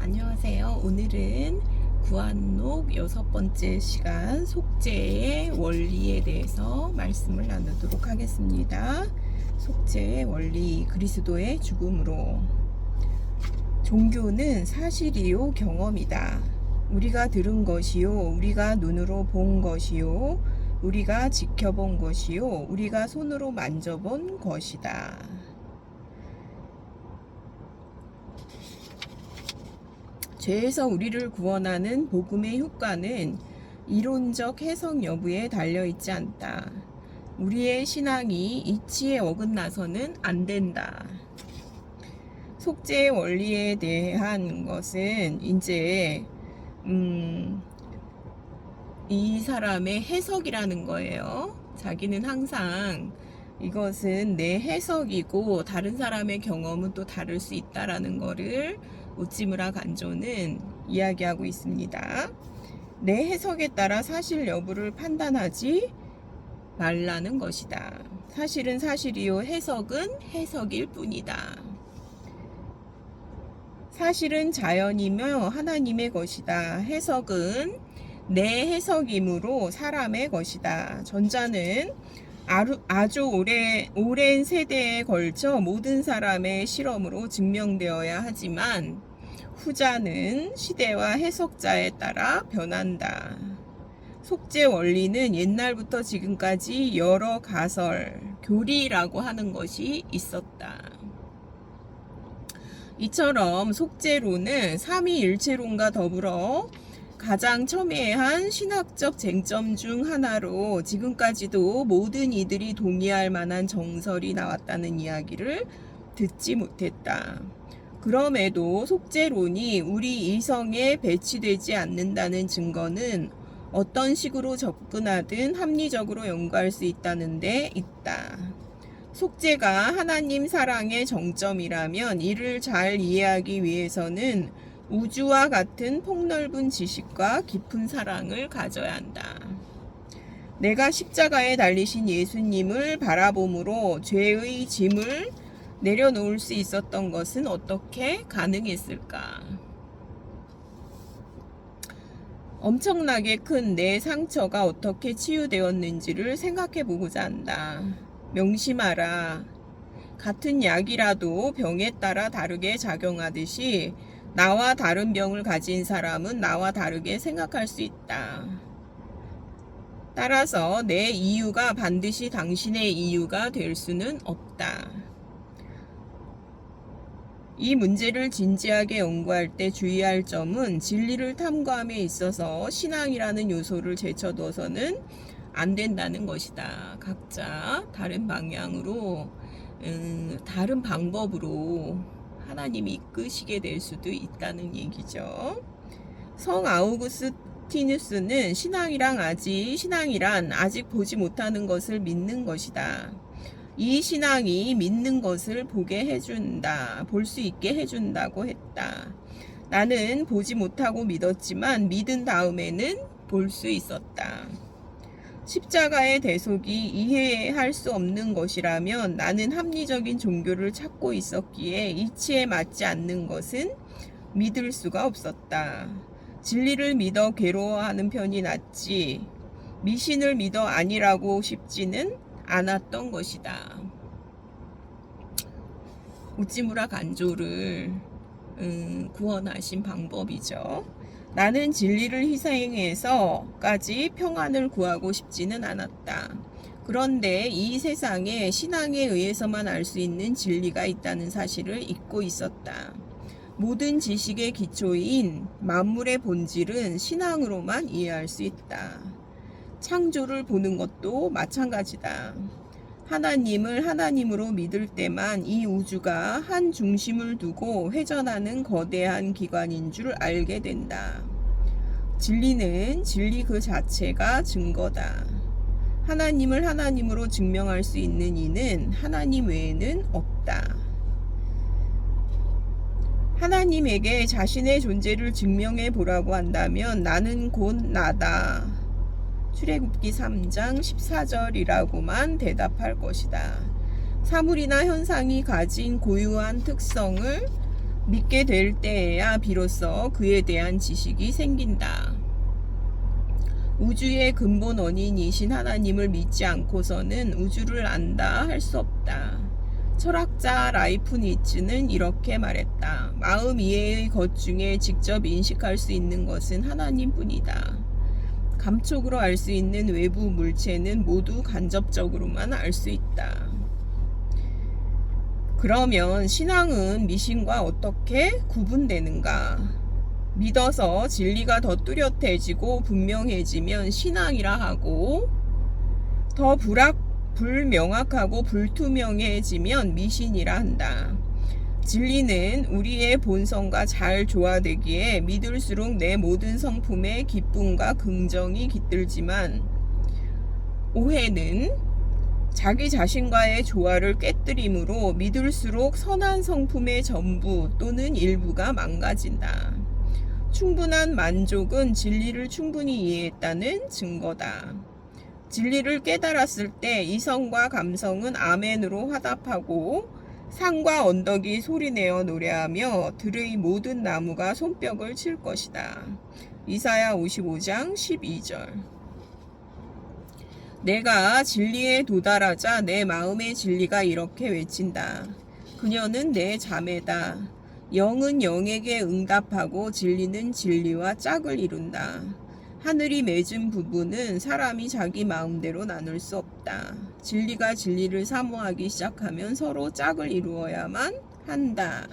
안녕하세요. 오늘은 구한록 6번째 시간 속죄의 원리에 대해서 말씀을 나누도록 하겠습니다. 속죄의 원리, 그리스도의 죽음으로. 종교는 사실이요 경험이다. 우리가 들은 것이요, 우리가 눈으로 본 것이요, 우리가 지켜본 것이요, 우리가 손으로 만져본 것이다. 죄에서 우리를 구원하는 복음의 효과는 이론적 해석 여부에 달려있지 않다. 우리의 신앙이 이치에 어긋나서는 안 된다. 속죄의 원리에 대한 것은 이제 이 사람의 해석이라는 거예요. 자기는 항상 이것은 내 해석이고 다른 사람의 경험은 또 다를 수 있다라는 거를 우찌무라 간조는 이야기하고 있습니다. 내 해석에 따라 사실 여부를 판단하지 말라는 것이다. 사실은 사실이요, 해석은 해석일 뿐이다. 사실은 자연이며 하나님의 것이다. 해석은 내 해석이므로 사람의 것이다. 전자는 아주 오랜 세대에 걸쳐 모든 사람의 실험으로 증명되어야 하지만 후자는 시대와 해석자에 따라 변한다. 속죄 원리는 옛날부터 지금까지 여러 가설, 교리라고 하는 것이 있었다. 이처럼 속죄론은 삼위일체론과 더불어 가장 첨예한 신학적 쟁점 중 하나로 지금까지도 모든 이들이 동의할 만한 정설이 나왔다는 이야기를 듣지 못했다. 그럼에도 속죄론이 우리 이성에 배치되지 않는다는 증거는 어떤 식으로 접근하든 합리적으로 연구할 수 있다는 데 있다. 속죄가 하나님 사랑의 정점이라면 이를 잘 이해하기 위해서는 우주와 같은 폭넓은 지식과 깊은 사랑을 가져야 한다. 내가 십자가에 달리신 예수님을 바라봄으로 죄의 짐을 내려놓을 수 있었던 것은 어떻게 가능했을까? 엄청나게 큰 내 상처가 어떻게 치유되었는지를 생각해 보고자 한다. 명심하라. 같은 약이라도 병에 따라 다르게 작용하듯이 나와 다른 병을 가진 사람은 나와 다르게 생각할 수 있다. 따라서 내 이유가 반드시 당신의 이유가 될 수는 없다. 이 문제를 진지하게 연구할 때 주의할 점은 진리를 탐구함에 있어서 신앙이라는 요소를 제쳐둬서는 안 된다는 것이다. 각자 다른 방향으로, 다른 방법으로 하나님이 이끄시게 될 수도 있다는 얘기죠. 성 아우구스티누스는 신앙이란 아직 보지 못하는 것을 믿는 것이다. 이 신앙이 믿는 것을 보게 해준다. 볼 수 있게 해준다고 했다. 나는 보지 못하고 믿었지만 믿은 다음에는 볼 수 있었다. 십자가의 대속이 이해할 수 없는 것이라면 나는 합리적인 종교를 찾고 있었기에 이치에 맞지 않는 것은 믿을 수가 없었다. 진리를 믿어 괴로워하는 편이 낫지 미신을 믿어 아니라고 싶지는 않았던 것이다. 우찌무라 간조를 구원하신 방법이죠. 나는 진리를 희생해서까지 평안을 구하고 싶지는 않았다. 그런데 이 세상에 신앙에 의해서만 알 수 있는 진리가 있다는 사실을 잊고 있었다. 모든 지식의 기초인 만물의 본질은 신앙으로만 이해할 수 있다. 창조를 보는 것도 마찬가지다. 하나님을 하나님으로 믿을 때만 이 우주가 한 중심을 두고 회전하는 거대한 기관인 줄 알게 된다. 진리는 진리 그 자체가 증거다. 하나님을 하나님으로 증명할 수 있는 이는 하나님 외에는 없다. 하나님에게 자신의 존재를 증명해 보라고 한다면 나는 곧 나다. 출애굽기 3장 14절이라고만 대답할 것이다. 사물이나 현상이 가진 고유한 특성을 믿게 될 때에야 비로소 그에 대한 지식이 생긴다. 우주의 근본 원인이신 하나님을 믿지 않고서는 우주를 안다 할 수 없다. 철학자 라이프 니츠는 이렇게 말했다. 마음 이해의 것 중에 직접 인식할 수 있는 것은 하나님뿐이다. 감촉으로 알 수 있는 외부 물체는 모두 간접적으로만 알 수 있다. 그러면 신앙은 미신과 어떻게 구분되는가? 믿어서 진리가 더 뚜렷해지고 분명해지면 신앙이라 하고, 더 불명확하고 불투명해지면 미신이라 한다. 진리는 우리의 본성과 잘 조화되기에 믿을수록 내 모든 성품에 기쁨과 긍정이 깃들지만, 오해는 자기 자신과의 조화를 깨뜨림으로 믿을수록 선한 성품의 전부 또는 일부가 망가진다. 충분한 만족은 진리를 충분히 이해했다는 증거다. 진리를 깨달았을 때 이성과 감성은 아멘으로 화답하고 산과 언덕이 소리내어 노래하며 들의 모든 나무가 손뼉을 칠 것이다. 이사야 55장 12절. 내가 진리에 도달하자 내 마음의 진리가 이렇게 외친다. 그녀는 내 자매다. 영은 영에게 응답하고 진리는 진리와 짝을 이룬다. 하늘이 맺은 부부는 사람이 자기 마음대로 나눌 수 없다. 진리가 진리를 사모하기 시작하면 서로 짝을 이루어야만 한다.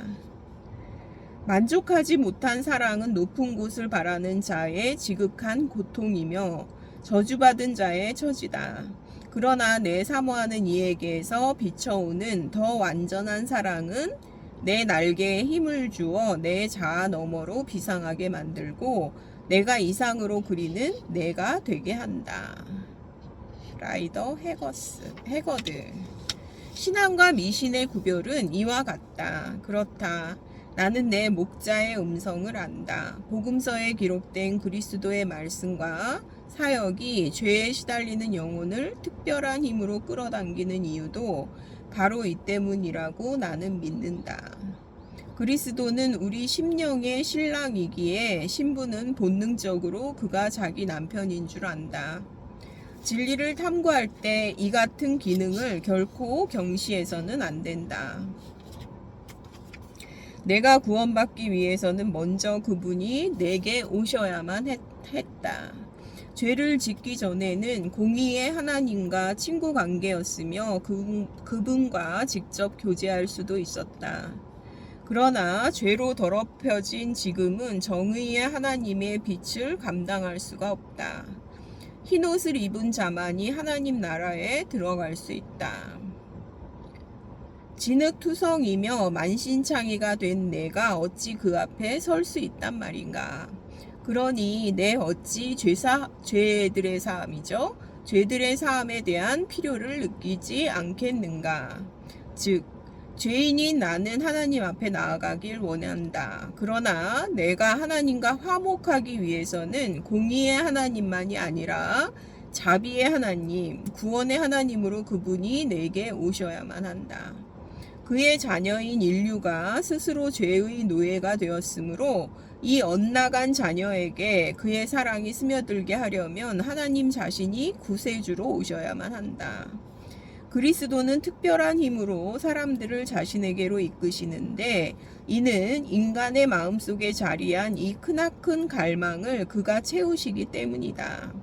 만족하지 못한 사랑은 높은 곳을 바라는 자의 지극한 고통이며 저주받은 자의 처지다. 그러나 내 사모하는 이에게서 비춰오는 더 완전한 사랑은 내 날개에 힘을 주어 내 자아 너머로 비상하게 만들고 내가 이상으로 그리는 내가 되게 한다. 라이더 해거드. 신앙과 미신의 구별은 이와 같다. 그렇다. 나는 내 목자의 음성을 안다. 복음서에 기록된 그리스도의 말씀과 사역이 죄에 시달리는 영혼을 특별한 힘으로 끌어당기는 이유도 바로 이 때문이라고 나는 믿는다. 그리스도는 우리 심령의 신랑이기에 신부는 본능적으로 그가 자기 남편인 줄 안다. 진리를 탐구할 때 이 같은 기능을 결코 경시해서는 안 된다. 내가 구원받기 위해서는 먼저 그분이 내게 오셔야만 했다. 죄를 짓기 전에는 공의의 하나님과 친구 관계였으며 그분과 직접 교제할 수도 있었다. 그러나 죄로 더럽혀진 지금은 정의의 하나님의 빛을 감당할 수가 없다. 흰옷을 입은 자만이 하나님 나라에 들어갈 수 있다. 진흙투성이며 만신창이가 된 내가 어찌 그 앞에 설 수 있단 말인가. 그러니 내 어찌 죄들의 사함이죠. 죄들의 사함에 대한 필요를 느끼지 않겠는가. 즉 죄인인 나는 하나님 앞에 나아가길 원한다. 그러나 내가 하나님과 화목하기 위해서는 공의의 하나님만이 아니라 자비의 하나님, 구원의 하나님으로 그분이 내게 오셔야만 한다. 그의 자녀인 인류가 스스로 죄의 노예가 되었으므로 이 엇나간 자녀에게 그의 사랑이 스며들게 하려면 하나님 자신이 구세주로 오셔야만 한다. 그리스도는 특별한 힘으로 사람들을 자신에게로 이끄시는데 이는 인간의 마음속에 자리한 이 크나큰 갈망을 그가 채우시기 때문이다.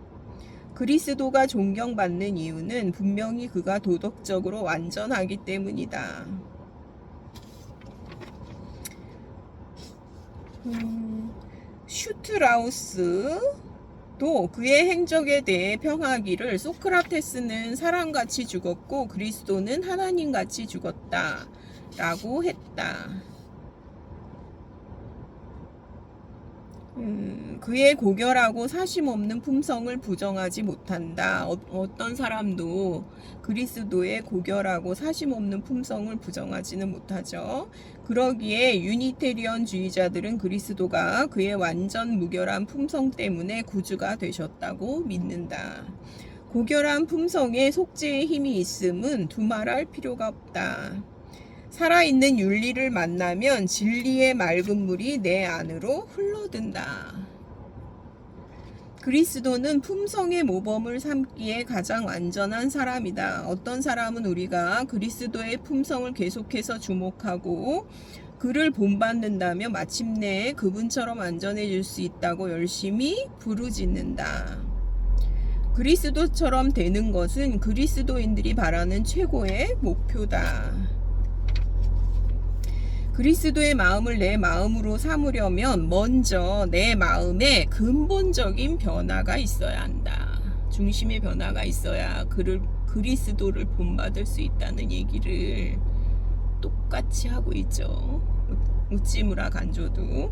그리스도가 존경받는 이유는 분명히 그가 도덕적으로 완전하기 때문이다. 슈트라우스도 그의 행적에 대해 평하기를 소크라테스는 사람같이 죽었고 그리스도는 하나님같이 죽었다 라고 했다. 그의 고결하고 사심없는 품성을 부정하지 못한다. 어떤 사람도 그리스도의 고결하고 사심없는 품성을 부정하지는 못하죠. 그러기에 유니테리언주의자들은 그리스도가 그의 완전 무결한 품성 때문에 구주가 되셨다고 믿는다. 고결한 품성에 속죄의 힘이 있음은 두말할 필요가 없다. 살아있는 윤리를 만나면 진리의 맑은 물이 내 안으로 흘러든다. 그리스도는 품성의 모범을 삼기에 가장 완전한 사람이다. 어떤 사람은 우리가 그리스도의 품성을 계속해서 주목하고 그를 본받는다며 마침내 그분처럼 완전해질 수 있다고 열심히 부르짖는다. 그리스도처럼 되는 것은 그리스도인들이 바라는 최고의 목표다. 그리스도의 마음을 내 마음으로 삼으려면 먼저 내 마음에 근본적인 변화가 있어야 한다. 중심의 변화가 있어야 그리스도를 본받을 수 있다는 얘기를 똑같이 하고 있죠. 우찌무라 간조도.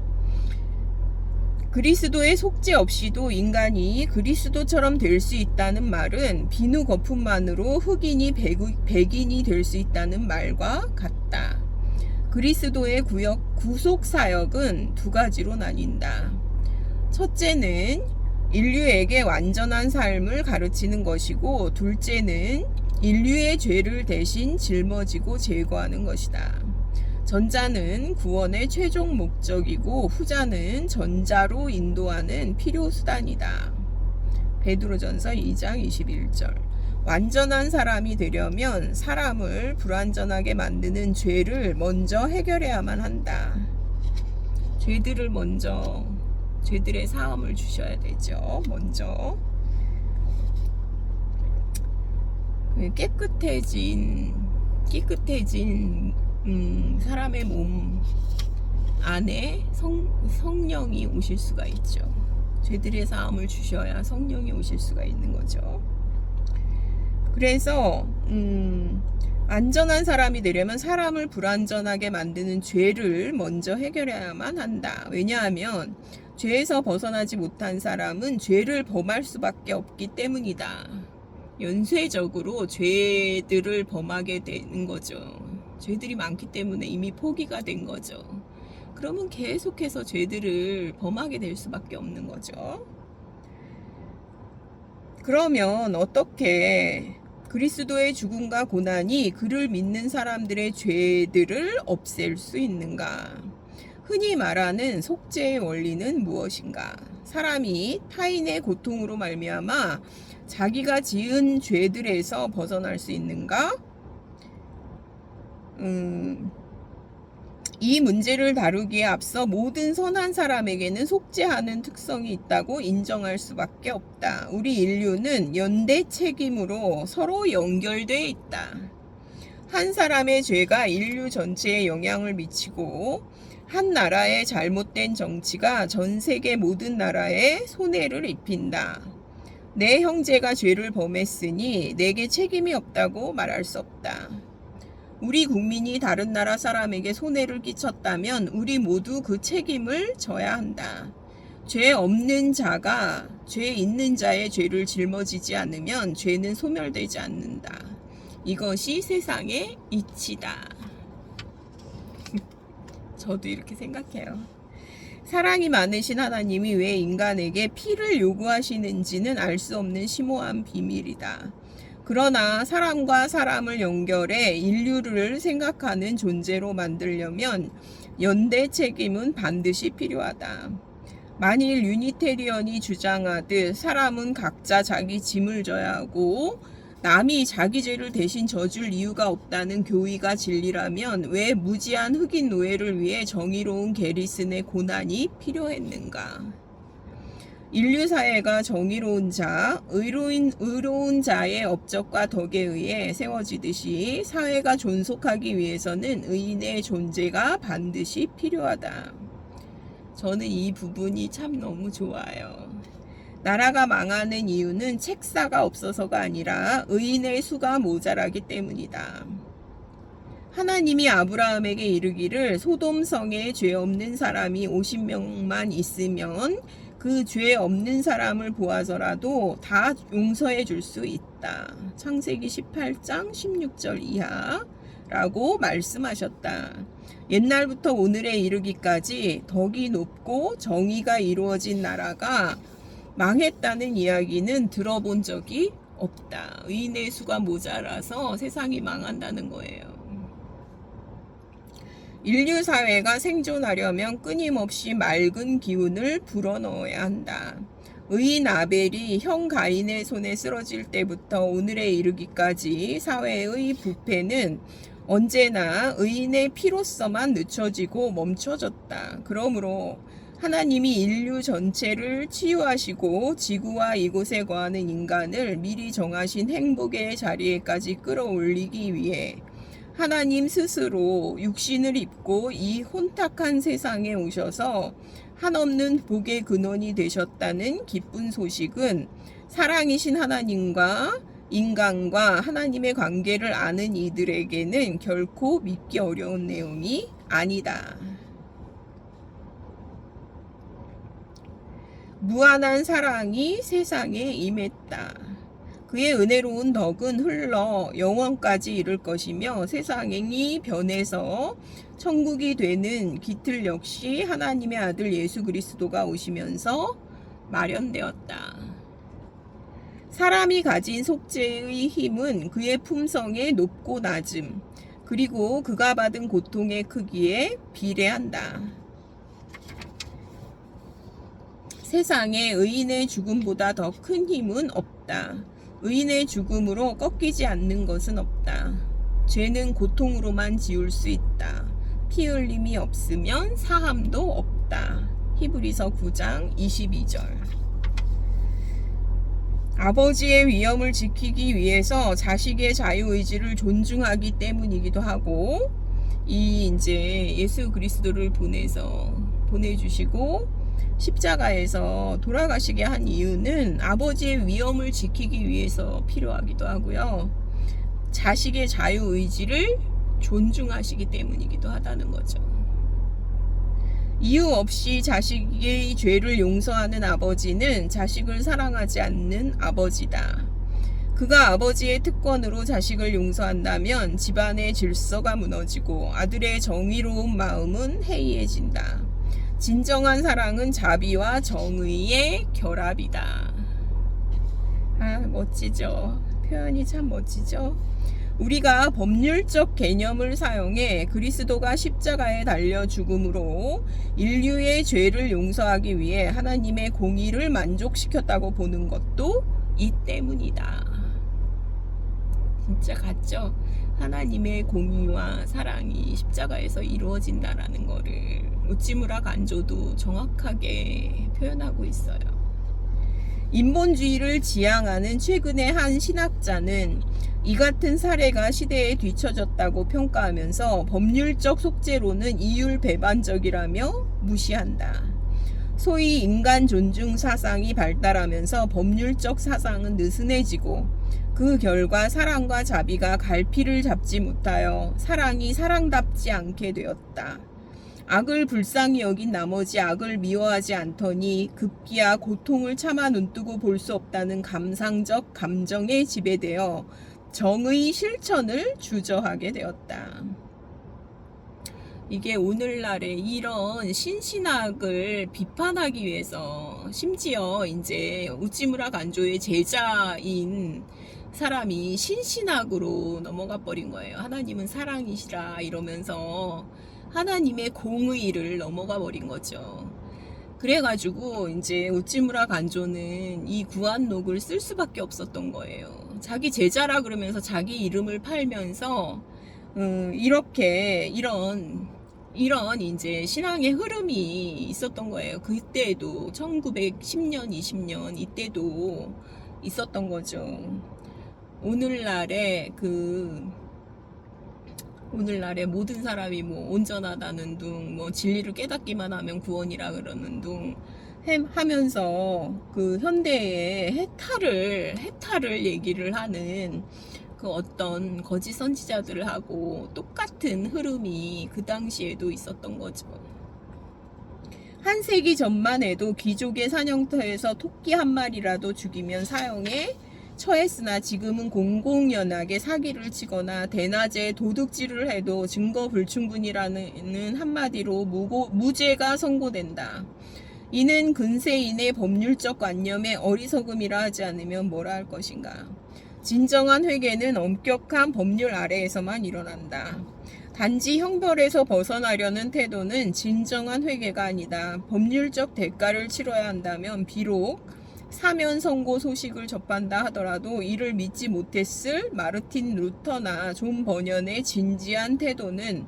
그리스도의 속죄 없이도 인간이 그리스도처럼 될 수 있다는 말은 비누 거품만으로 흑인이 백인이 될 수 있다는 말과 같다. 그리스도의 구속 사역은 두 가지로 나뉜다. 첫째는 인류에게 완전한 삶을 가르치는 것이고, 둘째는 인류의 죄를 대신 짊어지고 제거하는 것이다. 전자는 구원의 최종 목적이고 후자는 전자로 인도하는 필요수단이다. 베드로전서 2장 21절. 완전한 사람이 되려면 사람을 불완전하게 만드는 죄를 먼저 해결해야만 한다. 죄들의 사함을 주셔야 되죠. 먼저 깨끗해진 사람의 몸 안에 성령이 오실 수가 있죠. 죄들의 사함을 주셔야 성령이 오실 수가 있는 거죠. 그래서 안전한 사람이 되려면 사람을 불안전하게 만드는 죄를 먼저 해결해야만 한다. 왜냐하면 죄에서 벗어나지 못한 사람은 죄를 범할 수밖에 없기 때문이다. 연쇄적으로 죄들을 범하게 되는 거죠. 죄들이 많기 때문에 이미 포기가 된 거죠. 그러면 계속해서 죄들을 범하게 될 수밖에 없는 거죠. 그러면 어떻게 그리스도의 죽음과 고난이 그를 믿는 사람들의 죄들을 없앨 수 있는가? 흔히 말하는 속죄의 원리는 무엇인가? 사람이 타인의 고통으로 말미암아 자기가 지은 죄들에서 벗어날 수 있는가? 이 문제를 다루기에 앞서 모든 선한 사람에게는 속죄하는 특성이 있다고 인정할 수밖에 없다. 우리 인류는 연대 책임으로 서로 연결되어 있다. 한 사람의 죄가 인류 전체에 영향을 미치고 한 나라의 잘못된 정치가 전 세계 모든 나라에 손해를 입힌다. 내 형제가 죄를 범했으니 내게 책임이 없다고 말할 수 없다. 우리 국민이 다른 나라 사람에게 손해를 끼쳤다면 우리 모두 그 책임을 져야 한다. 죄 없는 자가 죄 있는 자의 죄를 짊어지지 않으면 죄는 소멸되지 않는다. 이것이 세상의 이치다. 저도 이렇게 생각해요. 사랑이 많으신 하나님이 왜 인간에게 피를 요구하시는지는 알 수 없는 심오한 비밀이다. 그러나 사람과 사람을 연결해 인류를 생각하는 존재로 만들려면 연대 책임은 반드시 필요하다. 만일 유니테리언이 주장하듯 사람은 각자 자기 짐을 져야 하고 남이 자기 죄를 대신 져줄 이유가 없다는 교의가 진리라면 왜 무지한 흑인 노예를 위해 정의로운 게리슨의 고난이 필요했는가? 인류 사회가 정의로운 자, 의로운 자의 업적과 덕에 의해 세워지듯이 사회가 존속하기 위해서는 의인의 존재가 반드시 필요하다. 저는 이 부분이 참 너무 좋아요. 나라가 망하는 이유는 책사가 없어서가 아니라 의인의 수가 모자라기 때문이다. 하나님이 아브라함에게 이르기를 소돔성에 죄 없는 사람이 50명만 있으면 그 죄 없는 사람을 보아서라도 다 용서해 줄 수 있다. 창세기 18장 16절 이하라고 말씀하셨다. 옛날부터 오늘에 이르기까지 덕이 높고 정의가 이루어진 나라가 망했다는 이야기는 들어본 적이 없다. 의인의 수가 모자라서 세상이 망한다는 거예요. 인류 사회가 생존하려면 끊임없이 맑은 기운을 불어넣어야 한다. 의인 아벨이 형 가인의 손에 쓰러질 때부터 오늘에 이르기까지 사회의 부패는 언제나 의인의 피로서만 늦춰지고 멈춰졌다. 그러므로 하나님이 인류 전체를 치유하시고 지구와 이곳에 거하는 인간을 미리 정하신 행복의 자리에까지 끌어올리기 위해 하나님 스스로 육신을 입고 이 혼탁한 세상에 오셔서 한없는 복의 근원이 되셨다는 기쁜 소식은 사랑이신 하나님과 인간과 하나님의 관계를 아는 이들에게는 결코 믿기 어려운 내용이 아니다. 무한한 사랑이 세상에 임했다. 그의 은혜로운 덕은 흘러 영원까지 이를 것이며 세상이 변해서 천국이 되는 기틀 역시 하나님의 아들 예수 그리스도가 오시면서 마련되었다. 사람이 가진 속죄의 힘은 그의 품성의 높고 낮음, 그리고 그가 받은 고통의 크기에 비례한다. 세상에 의인의 죽음보다 더 큰 힘은 없다. 의인의 죽음으로 꺾이지 않는 것은 없다. 죄는 고통으로만 지울 수 있다. 피 흘림이 없으면 사함도 없다. 히브리서 9장 22절. 아버지의 위엄을 지키기 위해서 자식의 자유의지를 존중하기 때문이기도 하고, 이제 예수 그리스도를 보내주시고 십자가에서 돌아가시게 한 이유는 아버지의 위엄을 지키기 위해서 필요하기도 하고요. 자식의 자유의지를 존중하시기 때문이기도 하다는 거죠. 이유 없이 자식의 죄를 용서하는 아버지는 자식을 사랑하지 않는 아버지다. 그가 아버지의 특권으로 자식을 용서한다면 집안의 질서가 무너지고 아들의 정의로운 마음은 해이해진다. 진정한 사랑은 자비와 정의의 결합이다. 멋지죠? 표현이 참 멋지죠? 우리가 법률적 개념을 사용해 그리스도가 십자가에 달려 죽음으로 인류의 죄를 용서하기 위해 하나님의 공의를 만족시켰다고 보는 것도 이 때문이다. 진짜 같죠? 하나님의 공의와 사랑이 십자가에서 이루어진다라는 거를 우찌무라 간조도 정확하게 표현하고 있어요. 인본주의를 지향하는 최근의 한 신학자는 이 같은 사례가 시대에 뒤처졌다고 평가하면서 법률적 속죄로는 이율배반적이라며 무시한다. 소위 인간 존중 사상이 발달하면서 법률적 사상은 느슨해지고 그 결과 사랑과 자비가 갈피를 잡지 못하여 사랑이 사랑답지 않게 되었다. 악을 불쌍히 여긴 나머지 악을 미워하지 않더니 급기야 고통을 차마 눈뜨고 볼 수 없다는 감상적 감정에 지배되어 정의 실천을 주저하게 되었다. 이게 오늘날의 이런 신신학을 비판하기 위해서 심지어 이제 우찌무라 간조의 제자인 사람이 신신학으로 넘어가 버린 거예요. 하나님은 사랑이시라 이러면서 하나님의 공의를 넘어가 버린 거죠. 그래가지고 이제 우찌무라 간조는 이 구안록을 쓸 수밖에 없었던 거예요. 자기 제자라 그러면서 자기 이름을 팔면서 이렇게 이런 이제 신앙의 흐름이 있었던 거예요. 그때도 1910년, 20년 이때도 있었던 거죠. 오늘날에 모든 사람이 뭐 온전하다는 둥, 뭐 진리를 깨닫기만 하면 구원이라 그러는 둥 하면서 그 현대의 해탈을 얘기를 하는 그 어떤 거짓 선지자들을 하고 똑같은 흐름이 그 당시에도 있었던 거죠. 한 세기 전만 해도 귀족의 사냥터에서 토끼 한 마리라도 죽이면 사형에 처했으나 지금은 공공연하게 사기를 치거나 대낮에 도둑질을 해도 증거 불충분이라는 한마디로 무죄가 선고된다. 이는 근세인의 법률적 관념에 어리석음이라 하지 않으면 뭐라 할 것인가. 진정한 회개는 엄격한 법률 아래에서만 일어난다. 단지 형벌에서 벗어나려는 태도는 진정한 회개가 아니다. 법률적 대가를 치러야 한다면 비록 사면 선고 소식을 접한다 하더라도 이를 믿지 못했을 마르틴 루터나 존 버년의 진지한 태도는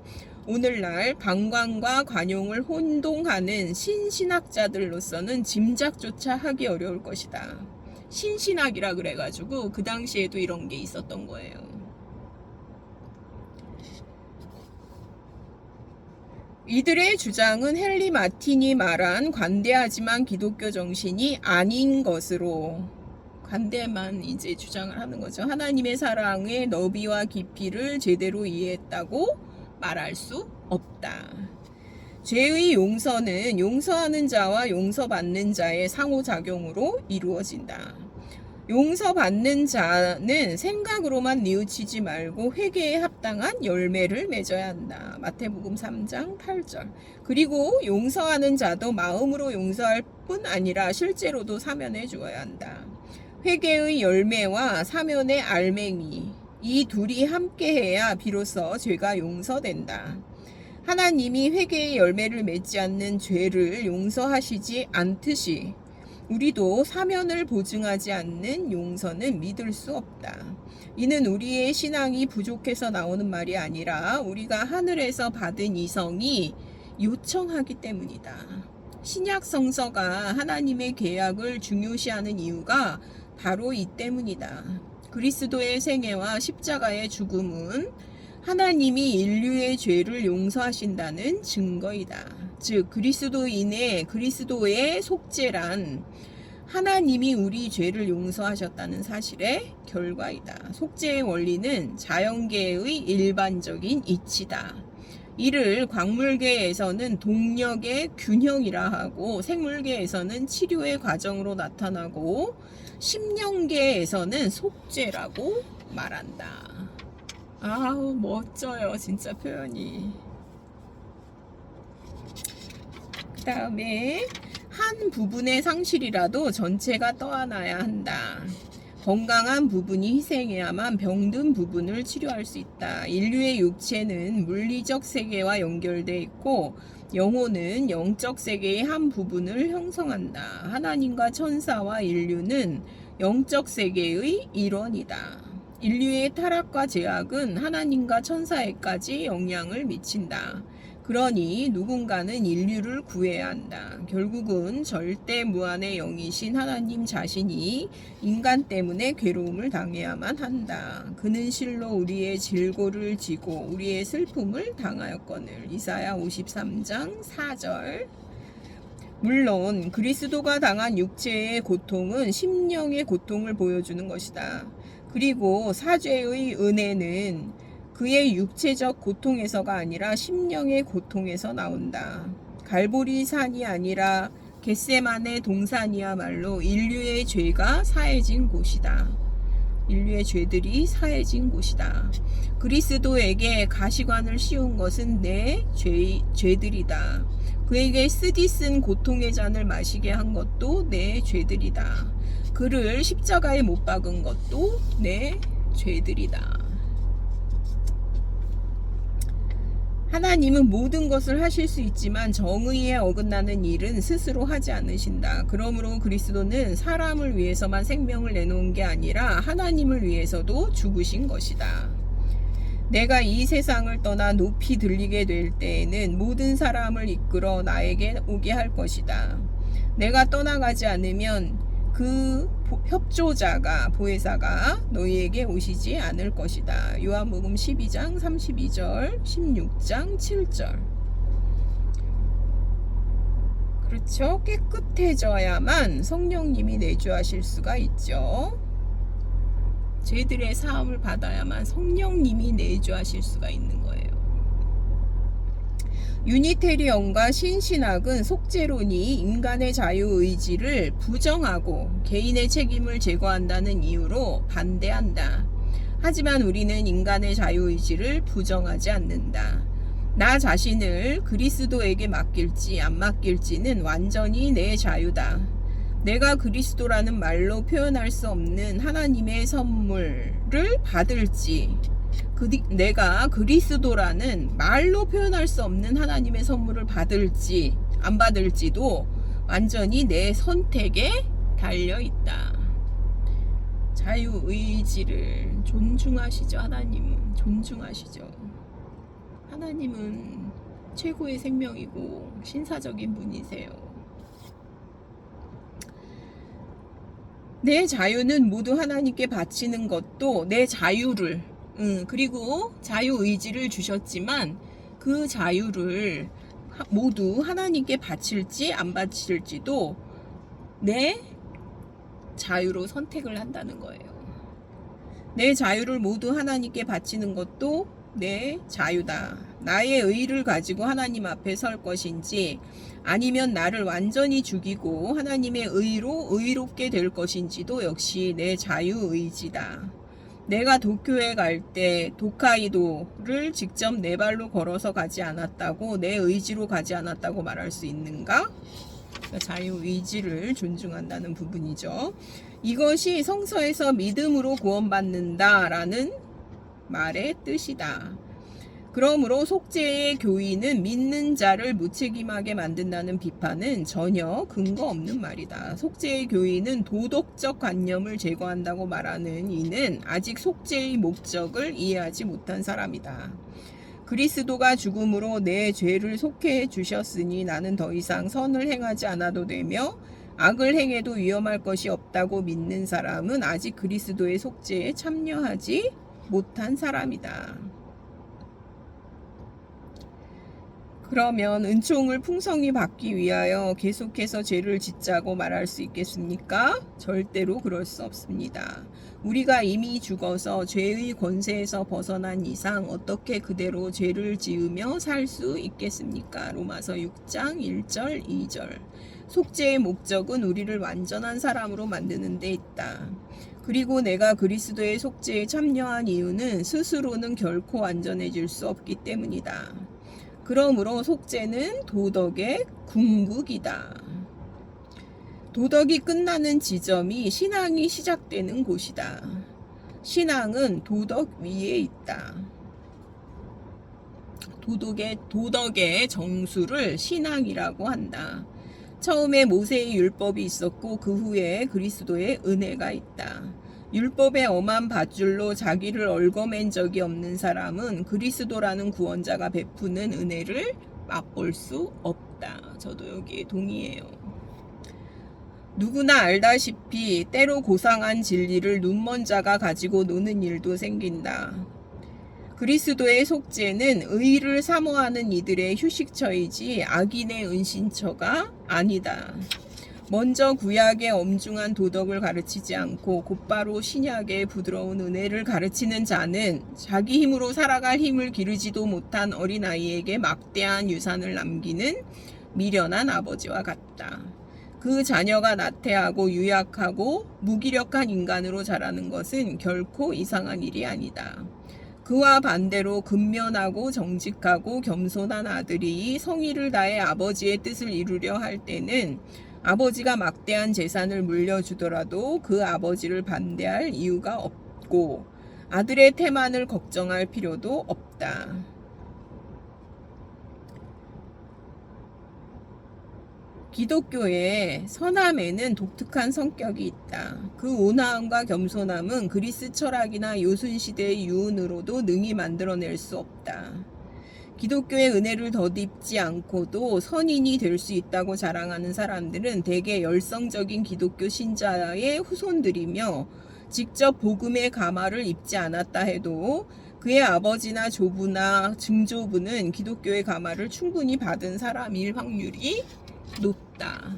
오늘날 방광과 관용을 혼동하는 신신학자들로서는 짐작조차 하기 어려울 것이다. 신신학이라 그래가지고 그 당시에도 이런 게 있었던 거예요. 이들의 주장은 헨리 마틴이 말한 관대하지만 기독교 정신이 아닌 것으로, 관대만 이제 주장을 하는 거죠. 하나님의 사랑의 너비와 깊이를 제대로 이해했다고 말할 수 없다. 죄의 용서는 용서하는 자와 용서받는 자의 상호작용으로 이루어진다. 용서받는 자는 생각으로만 뉘우치지 말고 회개에 합당한 열매를 맺어야 한다. 마태복음 3장 8절. 그리고 용서하는 자도 마음으로 용서할 뿐 아니라 실제로도 사면해 주어야 한다. 회개의 열매와 사면의 알맹이, 이 둘이 함께해야 비로소 죄가 용서된다. 하나님이 회개의 열매를 맺지 않는 죄를 용서하시지 않듯이 우리도 사면을 보증하지 않는 용서는 믿을 수 없다. 이는 우리의 신앙이 부족해서 나오는 말이 아니라 우리가 하늘에서 받은 이성이 요청하기 때문이다. 신약 성서가 하나님의 계약을 중요시하는 이유가 바로 이 때문이다. 그리스도의 생애와 십자가의 죽음은 하나님이 인류의 죄를 용서하신다는 증거이다. 즉 그리스도인의 그리스도의 속죄란 하나님이 우리 죄를 용서하셨다는 사실의 결과이다. 속죄의 원리는 자연계의 일반적인 이치다. 이를 광물계에서는 동력의 균형이라 하고, 생물계에서는 치료의 과정으로 나타나고, 심령계에서는 속죄라고 말한다. 아우 멋져요 진짜 표현이. 그 다음에 한 부분의 상실이라도 전체가 떠안아야 한다. 건강한 부분이 희생해야만 병든 부분을 치료할 수 있다. 인류의 육체는 물리적 세계와 연결되어 있고 영혼은 영적 세계의 한 부분을 형성한다. 하나님과 천사와 인류는 영적 세계의 일원이다. 인류의 타락과 죄악은 하나님과 천사에까지 영향을 미친다. 그러니 누군가는 인류를 구해야 한다. 결국은 절대 무한의 영이신 하나님 자신이 인간 때문에 괴로움을 당해야만 한다. 그는 실로 우리의 질고를 지고 우리의 슬픔을 당하였거늘. 이사야 53장 4절. 물론 그리스도가 당한 육체의 고통은 심령의 고통을 보여주는 것이다. 그리고 사죄의 은혜는 그의 육체적 고통에서가 아니라 심령의 고통에서 나온다. 갈보리 산이 아니라 겟세마네 동산이야말로 인류의 죄가 사해진 곳이다. 인류의 죄들이 사해진 곳이다. 그리스도에게 가시관을 씌운 것은 내 죄들이다. 그에게 쓰디쓴 고통의 잔을 마시게 한 것도 내 죄들이다. 그를 십자가에 못 박은 것도 내 죄들이다. 하나님은 모든 것을 하실 수 있지만 정의에 어긋나는 일은 스스로 하지 않으신다. 그러므로 그리스도는 사람을 위해서만 생명을 내놓은 게 아니라 하나님을 위해서도 죽으신 것이다. 내가 이 세상을 떠나 높이 들리게 될 때에는 모든 사람을 이끌어 나에게 오게 할 것이다. 내가 떠나가지 않으면 그 협조자가 보혜사가 너희에게 오시지 않을 것이다. 요한복음 12장 32절 16장 7절. 그렇죠. 깨끗해져야만 성령님이 내주하실 수가 있죠. 죄들의 사함을 받아야만 성령님이 내주하실 수가 있는 거예요. 유니테리언과 신신학은 속죄론이 인간의 자유의지를 부정하고 개인의 책임을 제거한다는 이유로 반대한다. 하지만 우리는 인간의 자유의지를 부정하지 않는다. 나 자신을 그리스도에게 맡길지 안 맡길지는 완전히 내 자유다. 내가 그리스도라는 말로 표현할 수 없는 하나님의 선물을 받을지 내가 그리스도라는 말로 표현할 수 없는 하나님의 선물을 받을지 안 받을지도 완전히 내 선택에 달려 있다. 자유의지를 존중하시죠. 하나님은 존중하시죠. 하나님은 최고의 생명이고 신사적인 분이세요. 내 자유는 모두 하나님께 바치는 것도 내 자유를 그리고 자유의지를 주셨지만 그 자유를 모두 하나님께 바칠지 안 바칠지도 내 자유로 선택을 한다는 거예요. 내 자유를 모두 하나님께 바치는 것도 내 자유다. 나의 의를 가지고 하나님 앞에 설 것인지 아니면 나를 완전히 죽이고 하나님의 의로 의롭게 될 것인지도 역시 내 자유의지다. 내가 도쿄에 갈 때 도카이도를 직접 내 발로 걸어서 가지 않았다고 내 의지로 가지 않았다고 말할 수 있는가? 자유의지를 존중한다는 부분이죠. 이것이 성서에서 믿음으로 구원받는다라는 말의 뜻이다. 그러므로 속죄의 교의는 믿는 자를 무책임하게 만든다는 비판은 전혀 근거 없는 말이다. 속죄의 교의는 도덕적 관념을 제거한다고 말하는 이는 아직 속죄의 목적을 이해하지 못한 사람이다. 그리스도가 죽음으로 내 죄를 속해 주셨으니 나는 더 이상 선을 행하지 않아도 되며 악을 행해도 위험할 것이 없다고 믿는 사람은 아직 그리스도의 속죄에 참여하지 못한 사람이다. 그러면 은총을 풍성히 받기 위하여 계속해서 죄를 짓자고 말할 수 있겠습니까? 절대로 그럴 수 없습니다. 우리가 이미 죽어서 죄의 권세에서 벗어난 이상 어떻게 그대로 죄를 지으며 살 수 있겠습니까? 로마서 6장 1절 2절. 속죄의 목적은 우리를 완전한 사람으로 만드는 데 있다. 그리고 내가 그리스도의 속죄에 참여한 이유는 스스로는 결코 완전해질 수 없기 때문이다. 그러므로 속죄는 도덕의 궁극이다. 도덕이 끝나는 지점이 신앙이 시작되는 곳이다. 신앙은 도덕 위에 있다. 도덕의 정수를 신앙이라고 한다. 처음에 모세의 율법이 있었고 그 후에 그리스도의 은혜가 있다. 율법의 엄한 밧줄로 자기를 얽어맨 적이 없는 사람은 그리스도라는 구원자가 베푸는 은혜를 맛볼 수 없다. 저도 여기에 동의해요. 누구나 알다시피 때로 고상한 진리를 눈먼 자가 가지고 노는 일도 생긴다. 그리스도의 속죄는 의를 사모하는 이들의 휴식처이지 악인의 은신처가 아니다. 먼저 구약의 엄중한 도덕을 가르치지 않고 곧바로 신약의 부드러운 은혜를 가르치는 자는 자기 힘으로 살아갈 힘을 기르지도 못한 어린아이에게 막대한 유산을 남기는 미련한 아버지와 같다. 그 자녀가 나태하고 유약하고 무기력한 인간으로 자라는 것은 결코 이상한 일이 아니다. 그와 반대로 근면하고 정직하고 겸손한 아들이 성의를 다해 아버지의 뜻을 이루려 할 때는 아버지가 막대한 재산을 물려주더라도 그 아버지를 반대할 이유가 없고 아들의 태만을 걱정할 필요도 없다. 기독교의 선함에는 독특한 성격이 있다. 그 온화함과 겸손함은 그리스 철학이나 요순시대의 유언으로도 능히 만들어낼 수 없다. 기독교의 은혜를 덧입지 않고도 선인이 될 수 있다고 자랑하는 사람들은 대개 열성적인 기독교 신자의 후손들이며 직접 복음의 가마를 입지 않았다 해도 그의 아버지나 조부나 증조부는 기독교의 가마를 충분히 받은 사람일 확률이 높다.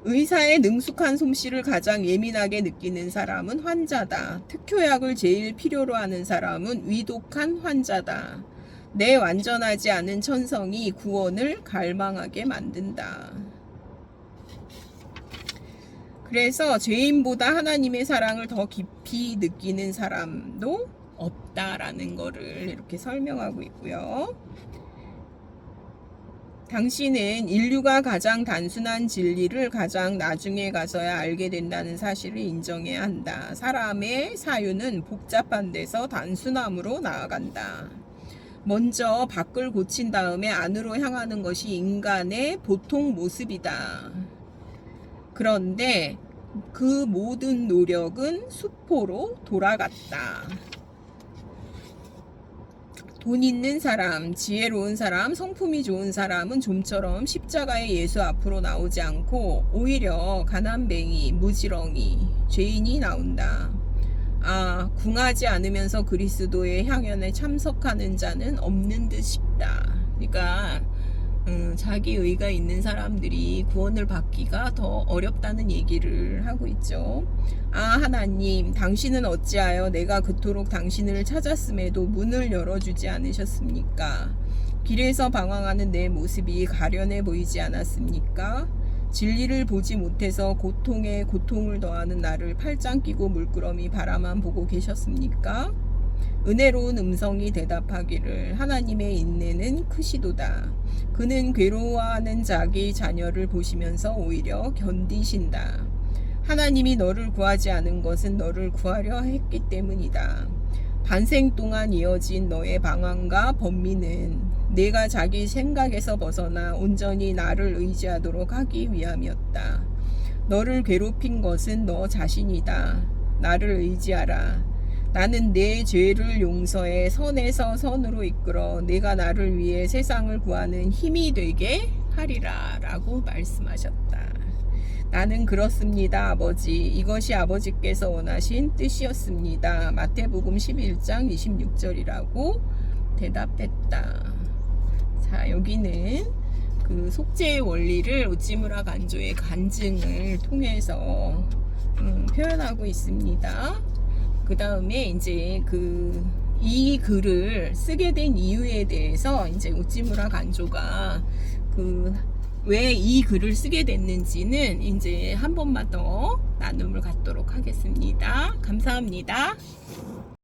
의사의 능숙한 솜씨를 가장 예민하게 느끼는 사람은 환자다. 특효약을 제일 필요로 하는 사람은 위독한 환자다. 내 완전하지 않은 천성이 구원을 갈망하게 만든다. 그래서 죄인보다 하나님의 사랑을 더 깊이 느끼는 사람도 없다라는 거를 이렇게 설명하고 있고요. 당신은 인류가 가장 단순한 진리를 가장 나중에 가서야 알게 된다는 사실을 인정해야 한다. 사람의 사유는 복잡한 데서 단순함으로 나아간다. 먼저 밖을 고친 다음에 안으로 향하는 것이 인간의 보통 모습이다. 그런데 그 모든 노력은 수포로 돌아갔다. 돈 있는 사람, 지혜로운 사람, 성품이 좋은 사람은 좀처럼 십자가의 예수 앞으로 나오지 않고 오히려 가난뱅이, 무지렁이, 죄인이 나온다. 아, 궁하지 않으면서 그리스도의 향연에 참석하는 자는 없는 듯 싶다. 그러니까 자기 의가 있는 사람들이 구원을 받기가 더 어렵다는 얘기를 하고 있죠. 아, 하나님, 당신은 어찌하여 내가 그토록 당신을 찾았음에도 문을 열어주지 않으셨습니까? 길에서 방황하는 내 모습이 가련해 보이지 않았습니까? 진리를 보지 못해서 고통에 고통을 더하는 나를 팔짱 끼고 물끄러미 바라만 보고 계셨습니까? 은혜로운 음성이 대답하기를 하나님의 인내는 크시도다. 그는 괴로워하는 자기 자녀를 보시면서 오히려 견디신다. 하나님이 너를 구하지 않은 것은 너를 구하려 했기 때문이다. 반생 동안 이어진 너의 방황과 번민은 내가 자기 생각에서 벗어나 온전히 나를 의지하도록 하기 위함이었다. 너를 괴롭힌 것은 너 자신이다. 나를 의지하라. 나는 내 죄를 용서해 선에서 선으로 이끌어 내가 나를 위해 세상을 구하는 힘이 되게 하리라 라고 말씀하셨다. 나는 그렇습니다, 아버지. 이것이 아버지께서 원하신 뜻이었습니다. 마태복음 11장 26절이라고 대답했다. 자, 여기는 그 속죄의 원리를 우찌무라 간조의 간증을 통해서 표현하고 있습니다. 그 다음에 이제 이 글을 쓰게 된 이유에 대해서 이제 우찌무라 간조가 왜 이 글을 쓰게 됐는지는 이제 한 번만 더 나눔을 갖도록 하겠습니다. 감사합니다.